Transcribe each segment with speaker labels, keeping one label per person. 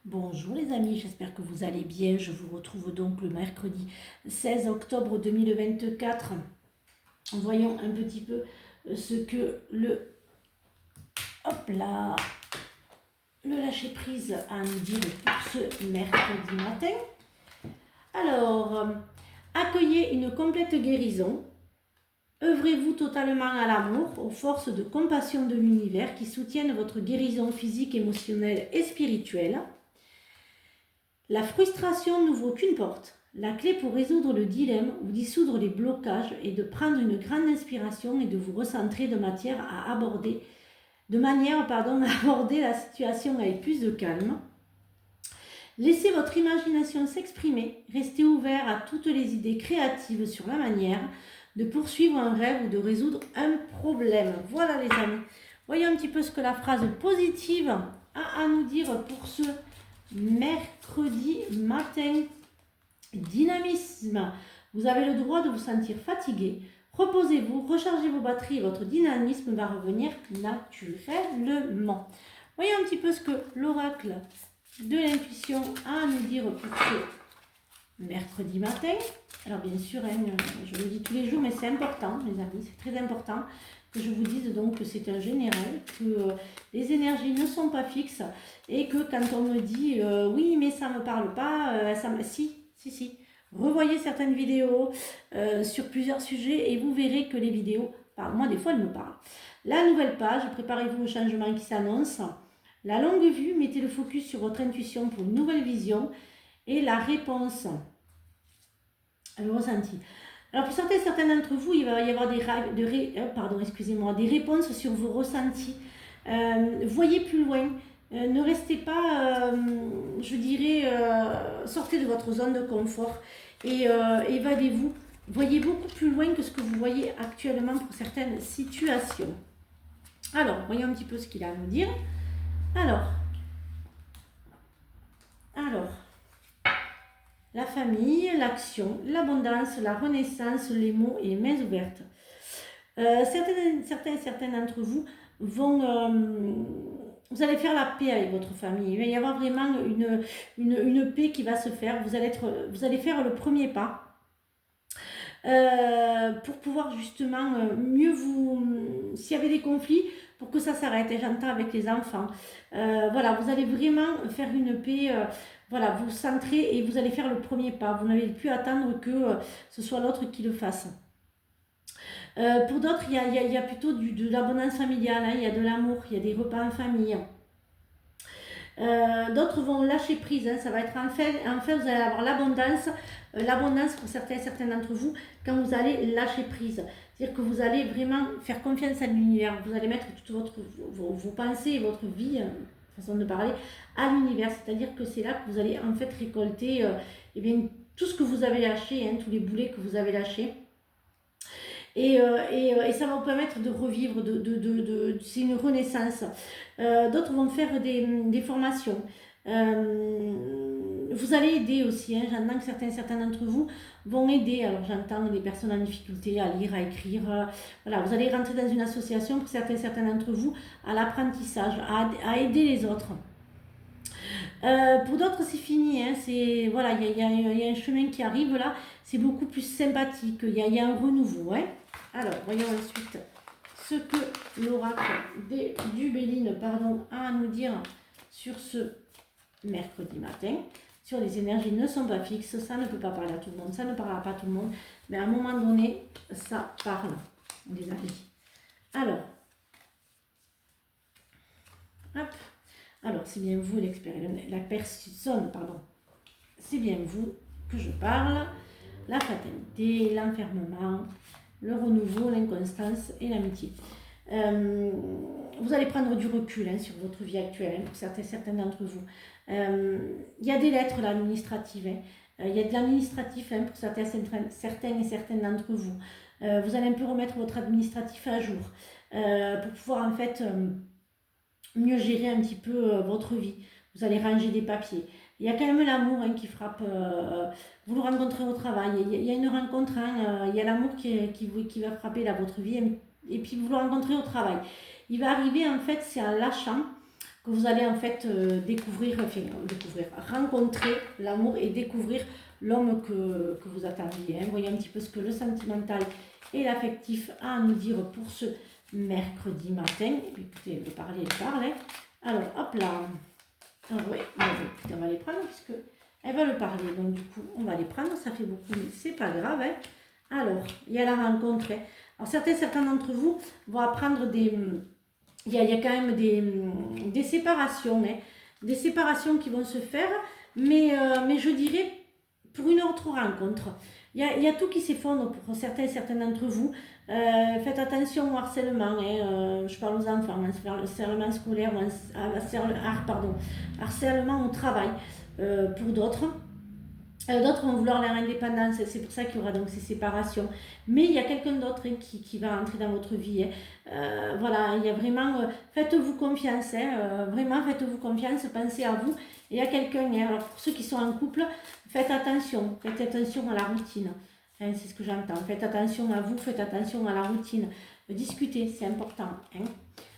Speaker 1: Bonjour les amis, j'espère que vous allez bien. Je vous retrouve donc le mercredi 16 octobre 2024. Voyons un petit peu ce que le lâcher prise a à nous dire pour ce mercredi matin. Alors, accueillez une complète guérison. Œuvrez-vous totalement à l'amour, aux forces de compassion de l'univers qui soutiennent votre guérison physique, émotionnelle et spirituelle. La frustration n'ouvre qu'une porte. La clé pour résoudre le dilemme ou dissoudre les blocages est de prendre une grande inspiration et de vous recentrer de manière à aborder la situation avec plus de calme. Laissez votre imagination s'exprimer, restez ouvert à toutes les idées créatives sur la manière de poursuivre un rêve ou de résoudre un problème. Voilà les amis, voyons un petit peu ce que la phrase positive a à nous dire pour ce mercredi matin. Dynamisme. Vous avez le droit de vous sentir fatigué. Reposez-vous, rechargez vos batteries et votre dynamisme va revenir naturellement. Voyons un petit peu ce que l'oracle de l'intuition a à nous dire pour ce mercredi matin. Alors bien sûr, je le dis tous les jours, mais c'est important, mes amis, c'est très important que je vous dise donc que c'est un général, que les énergies ne sont pas fixes et que quand on me dit oui mais ça ne me parle pas, si. Revoyez certaines vidéos sur plusieurs sujets et vous verrez que les vidéos parlent. Moi des fois elles me parlent. La nouvelle page, préparez-vous au changement qui s'annonce. La longue vue, mettez le focus sur votre intuition pour une nouvelle vision et la réponse, le ressenti. Alors pour certains d'entre vous, il va y avoir des réponses sur vos ressentis. Voyez plus loin. Ne restez pas, sortez de votre zone de confort et évadez-vous. Voyez beaucoup plus loin que ce que vous voyez actuellement pour certaines situations. Alors, voyons un petit peu ce qu'il a à nous dire. Alors, la famille, l'action, l'abondance, la renaissance, les mots et les mains ouvertes. Certains d'entre vous vous allez faire la paix avec votre famille. Il va y avoir vraiment une paix qui va se faire. Vous allez faire le premier pas pour pouvoir justement mieux s'il y avait des conflits, pour que ça s'arrête. Et j'entends avec les enfants. Voilà, vous allez vraiment faire une paix. Voilà, vous centrez et vous allez faire le premier pas. Vous n'avez plus à attendre que ce soit l'autre qui le fasse. Pour d'autres, il y a plutôt de l'abondance familiale, hein, il y a de l'amour, il y a des repas en famille. D'autres vont lâcher prise, hein, ça va être en fait vous allez avoir l'abondance pour certains d'entre vous quand vous allez lâcher prise. C'est-à-dire que vous allez vraiment faire confiance à l'univers, vous allez mettre toutes vos pensées et votre vie, façon de parler, à l'univers. C'est-à-dire que c'est là que vous allez en fait récolter tout ce que vous avez lâché, hein, tous les boulets que vous avez lâchés. Et ça va vous permettre de revivre, c'est une renaissance. D'autres vont faire des formations. Vous allez aider aussi, hein, j'entends que certains d'entre vous vont aider. Alors j'entends des personnes en difficulté à lire, à écrire. Voilà, vous allez rentrer dans une association pour certains d'entre vous à l'apprentissage, à aider les autres. Pour d'autres, c'est fini. Hein, voilà, il y a un chemin qui arrive là. C'est beaucoup plus sympathique. Il y a un renouveau. Hein. Alors, voyons ensuite ce que l'oracle du Béline a à nous dire sur ce mercredi matin. Sur les énergies ne sont pas fixes. Ça ne peut pas parler à tout le monde. Ça ne parlera pas à tout le monde. Mais à un moment donné, ça parle. On les a dit. Alors, hop. Alors, c'est bien vous c'est bien vous que je parle. La fatalité, l'enfermement, le renouveau, l'inconstance et l'amitié. Vous allez prendre du recul, hein, sur votre vie actuelle, hein, pour certains d'entre vous. Il y a des lettres là, administratives. Hein. Il y a de l'administratif, hein, pour certains et certaines d'entre vous. Vous allez un peu remettre votre administratif à jour pour pouvoir en fait mieux gérer un petit peu votre vie. Vous allez ranger des papiers. Il y a quand même l'amour, hein, qui frappe. Vous le rencontrez au travail. Il y a une rencontre, hein, il y a l'amour qui va frapper là, votre vie. Et puis vous le rencontrez au travail. Il va arriver, en fait, c'est en lâchant que que vous allez en fait rencontrer l'amour et découvrir l'homme que vous attendiez. Hein. Voyez un petit peu ce que le sentimental et l'affectif a à nous dire pour ce mercredi matin. Et puis, écoutez, le parler, il parle. Hein. Alors, hop là. Ah ouais, on va les prendre puisque elle va le parler. Donc, du coup, on va les prendre. Ça fait beaucoup, mais c'est pas grave. Hein. Alors, il y a la rencontre. Hein. Alors, certains d'entre vous vont apprendre des... Il y a quand même des séparations. Hein. Des séparations qui vont se faire. Mais je dirais, pour une autre rencontre. Il y a tout qui s'effondre pour certains d'entre vous. Faites attention au harcèlement. Hein. Je parle aux enfants, harcèlement scolaire, harcèlement au travail. Pour d'autres. D'autres vont vouloir leur indépendance, c'est pour ça qu'il y aura donc ces séparations. Mais il y a quelqu'un d'autre hein, qui va entrer dans votre vie. Hein. Voilà, il y a vraiment, faites-vous confiance, hein, vraiment faites-vous confiance, pensez à vous. Il y a quelqu'un, hein, alors pour ceux qui sont en couple, faites attention à la routine. Hein, c'est ce que j'entends. Faites attention à vous, faites attention à la routine. Discutez, c'est important. Hein.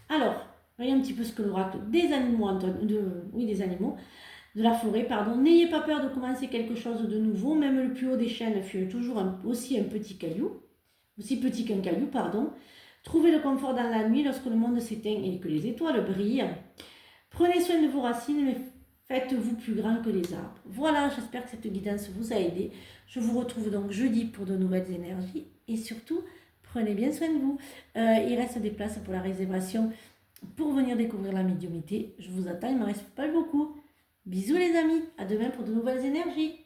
Speaker 1: Alors, voyez un petit peu ce que l'oracle des animaux, des animaux. De la forêt, pardon. N'ayez pas peur de commencer quelque chose de nouveau, même le plus haut des chênes fut toujours aussi un petit caillou, aussi petit qu'un caillou, pardon. Trouvez le confort dans la nuit lorsque le monde s'éteint et que les étoiles brillent. Prenez soin de vos racines, mais faites-vous plus grand que les arbres. Voilà, j'espère que cette guidance vous a aidé. Je vous retrouve donc jeudi pour de nouvelles énergies et surtout, prenez bien soin de vous. Il reste des places pour la réservation pour venir découvrir la médiumnité. Je vous attends, il ne me reste pas beaucoup. Bisous les amis, à demain pour de nouvelles énergies.